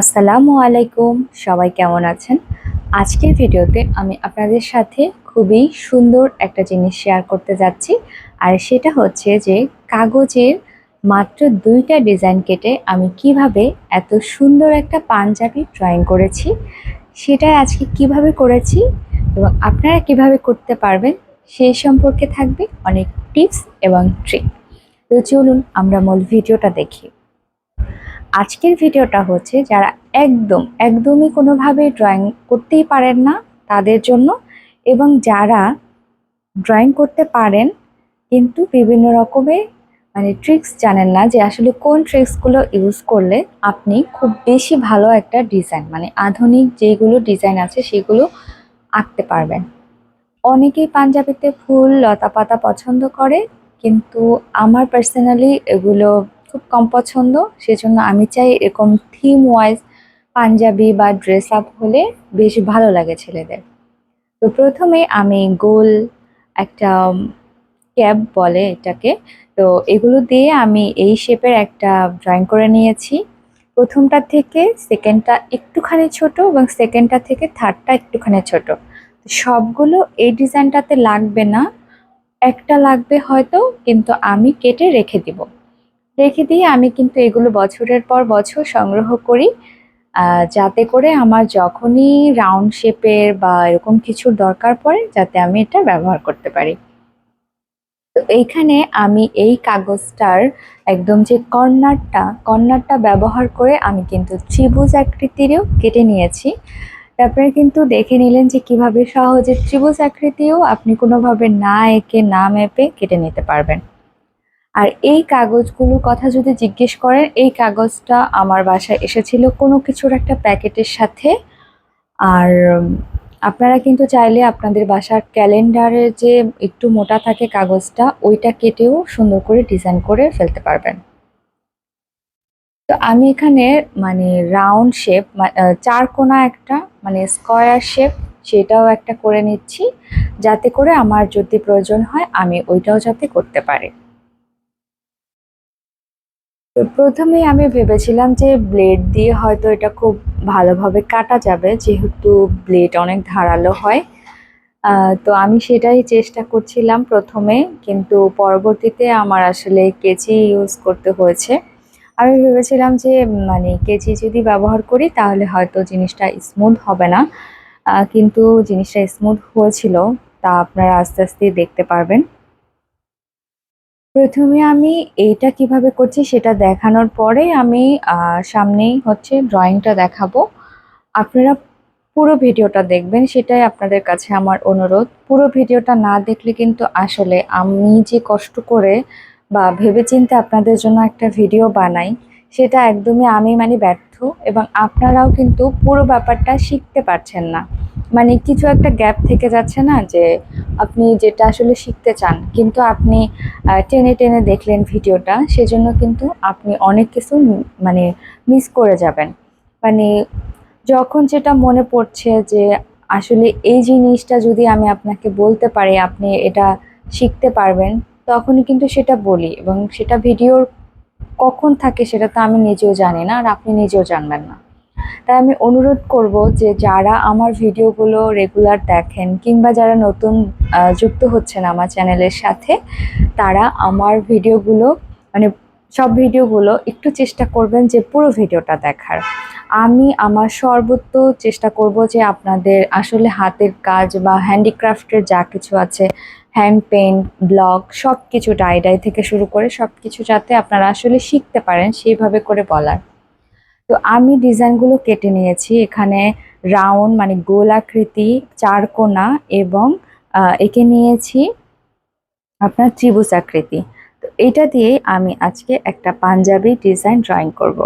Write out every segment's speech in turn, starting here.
আসসালামু আলাইকুম, সবাই কেমন আছেন? আজকের ভিডিওতে আমি আপনাদের সাথে খুবই সুন্দর একটা জিনিস শেয়ার করতে যাচ্ছি। আর সেটা হচ্ছে যে কাগজের মাত্র ২টা ডিজাইন কেটে আমি কিভাবে এত সুন্দর একটা পাঞ্জাবি ড্রয়িং করেছি, সেটাই আজকে কিভাবে করেছি এবং আপনারা কিভাবে করতে পারবেন সেই সম্পর্কে থাকবে অনেক টিপস এবং ট্রিক। তো চলুন আমরা মূল ভিডিওটা দেখি। আজকের ভিডিওটা হচ্ছে যারা একদমই কোনোভাবে ড্রয়িং করতেই পারেন না তাদের জন্য, এবং যারা ড্রয়িং করতে পারেন কিন্তু বিভিন্ন রকমের ট্রিক্স জানেন না যে আসলে কোন ট্রিক্সগুলো ইউজ করলে আপনি খুব বেশি ভালো একটা ডিজাইন আধুনিক যেগুলো ডিজাইন আছে সেগুলো আঁকতে পারবেন। অনেকেই পাঞ্জাবিতে ফুল লতা পাতা পছন্দ করে, কিন্তু আমার পার্সোনালি এগুলো খুব কম পছন্দ। সেজন্য আমি চাই এরকম থিম ওয়াইজ পাঞ্জাবি বা ড্রেস আপ হলে বেশ ভালো লাগে ছেলেদের। তো প্রথমে আমি গোল একটা ক্যাপ বলে এটাকে, তো এগুলো দিয়ে আমি এই শেপের একটা ড্রয়িং করে নিয়েছি। প্রথমটা থেকে সেকেন্ডটা একটুখানি ছোট এবং সেকেন্ডটা থেকে থার্ডটা একটুখানি ছোট। সবগুলো এই ডিজাইনটাতে লাগবে না, একটা লাগবে হয়তো, কিন্তু আমি কেটে রেখে দিব। রেখে দিয়ে আমি কিন্তু এগুলো বছরের পর বছর সংগ্রহ করি, যাতে করে আমার যখনই রাউন্ড শেপের বা এরকম কিছুর দরকার পড়ে যাতে আমি এটা ব্যবহার করতে পারি। তো এইখানে আমি এই কাগজটার একদম যে কর্নারটা ব্যবহার করে আমি কিন্তু ত্রিভুজ আকৃতিরও কেটে নিয়েছি। তারপরে কিন্তু দেখে নিলেন যে কিভাবে সহজে ত্রিভুজ আকৃতিও আপনি কোনোভাবে না এঁকে না মেপে কেটে নিতে পারবেন। আর এই কাগজগুলোর কথা যদি জিজ্ঞেস করেন, এই কাগজটা আমার বাসায় এসেছিল কোনো কিছুর একটা প্যাকেটের সাথে। আর আপনারা কিন্তু চাইলে আপনাদের বাসার ক্যালেন্ডারের যে একটু মোটা থাকে কাগজটা, ওইটা কেটেও সুন্দর করে ডিজাইন করে ফেলতে পারবেন। তো আমি এখানে রাউন্ড শেপ, চার কোণা একটা স্কয়ার শেপ, সেটাও একটা করে নিচ্ছি, যাতে করে আমার যদি প্রয়োজন হয় আমি ওইটাও যাতে করতে পারি। তো প্রথমেই আমি ভেবেছিলাম যে ব্লেড দিয়ে হয়তো এটা খুব ভালোভাবে কাটা যাবে, যেহেতু ব্লেড অনেক ধারালো হয়। তো আমি সেটাই চেষ্টা করছিলাম প্রথমে, কিন্তু পরবর্তীতে আমার আসলে কেচি ইউজ করতে হয়েছে। আমি ভেবেছিলাম যে কেচি যদি ব্যবহার করি তাহলে হয়তো জিনিসটা স্মুথ হবে না, কিন্তু জিনিসটা স্মুথ হয়েছিল, তা আপনারা আস্তে আস্তে দেখতে পারবেন। প্রথমে আমি এইটা কিভাবে করছি সেটা দেখানোর পরে আমি সামনেই হচ্ছে ড্রয়িংটা দেখাবো। আপনারা পুরো ভিডিওটা দেখবেন, সেটাই আপনাদের কাছে আমার অনুরোধ। পুরো ভিডিওটা না দেখলে কিন্তু আসলে আমি যে কষ্ট করে বা ভেবেচিন্তে আপনাদের জন্য একটা ভিডিও বানাই, সেটা একদমই আমি ব্যর্থ, এবং আপনারাও কিন্তু পুরো ব্যাপারটা শিখতে পারছেন না। কিছু একটা গ্যাপ থেকে যাচ্ছে না, যে আপনি যেটা আসলে শিখতে চান কিন্তু আপনি টেনে টেনে দেখলেন ভিডিওটা, সেজন্য কিন্তু আপনি অনেক কিছু মিস করে যাবেন। মানে যখন যেটা মনে পড়ছে যে আসলে এই জিনিসটা যদি আমি আপনাকে বলতে পারি আপনি এটা শিখতে পারবেন, তখনই কিন্তু সেটা বলি, এবং সেটা ভিডিওর কখন থাকে সেটা তো আমি নিজেও জানি না আর আপনি নিজেও জানবেন না। তাই আমি অনুরোধ করব যে যারা আমার ভিডিওগুলো রেগুলার দেখেন কিংবা যারা নতুন যুক্ত হচ্ছেন আমার চ্যানেলের সাথে, তারা আমার ভিডিওগুলো মানে সব ভিডিওগুলো একটু চেষ্টা করবেন যে পুরো ভিডিওটা দেখার। আমি আমার সর্বোচ্চ চেষ্টা করব যে আপনাদের আসলে হাতের কাজ বা হ্যান্ডিক্রাফটের যা কিছু আছে, হ্যান্ড পেইন্ট, ব্লক, সব কিছু ডাই থেকে শুরু করে সব কিছু যাতে আপনারা আসলে শিখতে পারেন সেইভাবে করে বলার। তো আমি ডিজাইনগুলো কেটে নিয়েছি এখানে। রাউন্ড গোল আকৃতি, চার কোণা, এবং এঁকে নিয়েছি আপনার ত্রিভুজ আকৃতি। তো এটা দিয়ে আমি আজকে একটা পাঞ্জাবি ডিজাইন ড্রয়িং করব।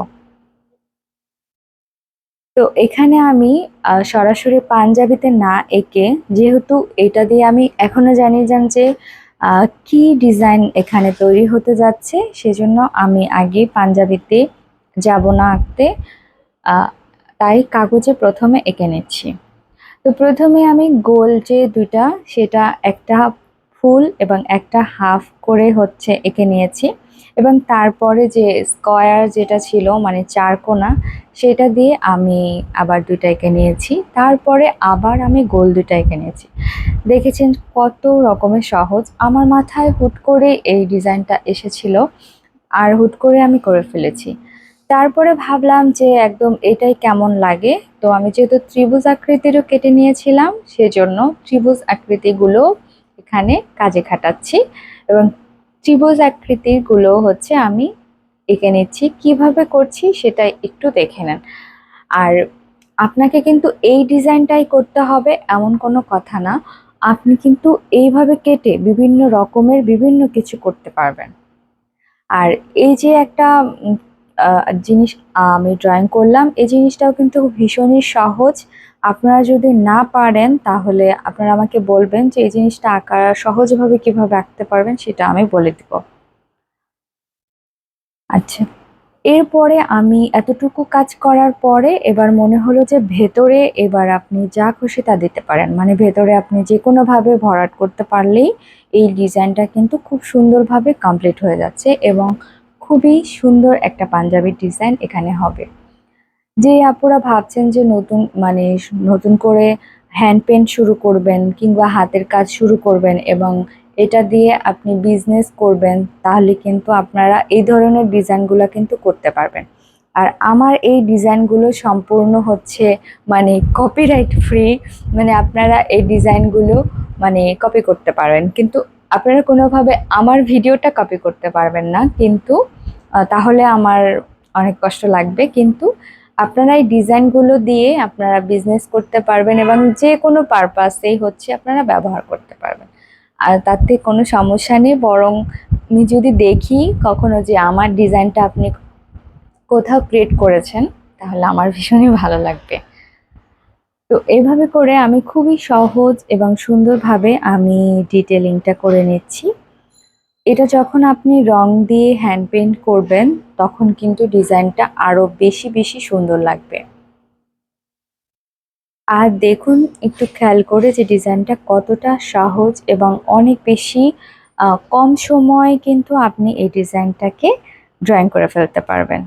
তো এখানে আমি সরাসরি পাঞ্জাবিতে না এঁকে, যেহেতু এটা দিয়ে আমি এখনো জানি যে কি ডিজাইন এখানে তৈরি হতে যাচ্ছে, সেজন্য আমি আগে পাঞ্জাবিতে যাব না আঁকতে। তাই কাগজে প্রথমে এঁকে নিচ্ছি। তো প্রথমে আমি গোল যে দুইটা, সেটা একটা ফুল এবং একটা হাফ করে হচ্ছে এঁকে নিয়েছি। এবং তারপরে যে স্কয়ার যেটা ছিল মানে চারকোনা, সেটা দিয়ে আমি আবার ২টা এঁকে নিয়েছি। তারপরে আবার আমি গোল ২টা এঁকে নিয়েছি। দেখেছেন কত রকমের সহজ। আমার মাথায় হুট করে এই ডিজাইনটা এসেছিল আর হুট করে আমি করে ফেলেছি। তারপরে ভাবলাম যে একদম এটাই কেমন লাগে, তো আমি যেহেতু ত্রিভুজ আকৃতিরও কেটে নিয়েছিলাম সেজন্য ত্রিভুজ আকৃতিগুলো এখানে কাজে খাটাচ্ছি এবং ত্রিভুজ আকৃতিগুলো হচ্ছে আমি এঁকে নিচ্ছি। কিভাবে করছি সেটা একটু দেখে নেন। আর আপনাকে কিন্তু এই ডিজাইনটাই করতে হবে এমন কোনো কথা না, আপনি কিন্তু এইভাবে কেটে বিভিন্ন রকমের বিভিন্ন কিছু করতে পারবেন। আর এই যে একটা জিনিস আমি ড্রয়িং করলাম, এই জিনিসটাও কিন্তু ভীষণই সহজ। আপনারা যদি না পারেন তাহলে আপনারা আমাকে বলবেন যে এই জিনিসটা আঁকা সহজভাবে কিভাবে আঁকতে পারবেন, সেটা আমি বলে দিব। আচ্ছা, এরপরে আমি এতটুকু কাজ করার পরে এবার মনে হলো যে ভেতরে এবার আপনি যা খুশি তা দিতে পারেন। মানে ভেতরে আপনি যেকোনোভাবে ভরাট করতে পারলেই এই ডিজাইনটা কিন্তু খুব সুন্দরভাবে কমপ্লিট হয়ে যাচ্ছে এবং খুবই সুন্দর একটা পাঞ্জাবি ডিজাইন এখানে হবে। যে আপুরা ভাবছেন যে নতুন করে হ্যান্ড পেইন্ট শুরু করবেন কিংবা হাতের কাজ শুরু করবেন এবং এটা দিয়ে আপনি বিজনেস করবেন, তাহলে কিন্তু আপনারা এই ধরনের ডিজাইনগুলো কিন্তু করতে পারবেন। আর আমার এই ডিজাইনগুলো সম্পূর্ণ হচ্ছে মানে কপিরাইট ফ্রি, মানে আপনারা এই ডিজাইনগুলো মানে কপি করতে পারবেন, কিন্তু আপনারা কোনোভাবে আমার ভিডিওটা কপি করতে পারবেন না, কিন্তু তাহলে আমার অনেক কষ্ট লাগবে। কিন্তু আপনারা এই ডিজাইনগুলো দিয়ে আপনারা বিজনেস করতে পারবেন এবং যে কোনো পারপাসেই হচ্ছে আপনারা ব্যবহার করতে পারবেন। আর তাতে কোনো সমস্যা নেই, বরং আমি যদি দেখি কখনো যে আমার ডিজাইনটা আপনি কোথাও ক্রিয়েট করেছেন, তাহলে আমার ভীষণই ভালো লাগবে। তো এইভাবে করে আমি খুবই সহজ এবং সুন্দরভাবে আমি ডিটেলিংটা করে নিচ্ছি। এটা যখন আপনি রং দিয়ে হ্যান্ড পেইন্ট করবেন তখন কিন্তু ডিজাইনটা আরো বেশি বেশি সুন্দর লাগবে। আর দেখুন একটু খেয়াল করে যে ডিজাইনটা কতটা সহজ এবং অনেক বেশি কম সময়ে কিন্তু আপনি এই ডিজাইনটাকে ড্রয়িং করে ফেলতে পারবেন।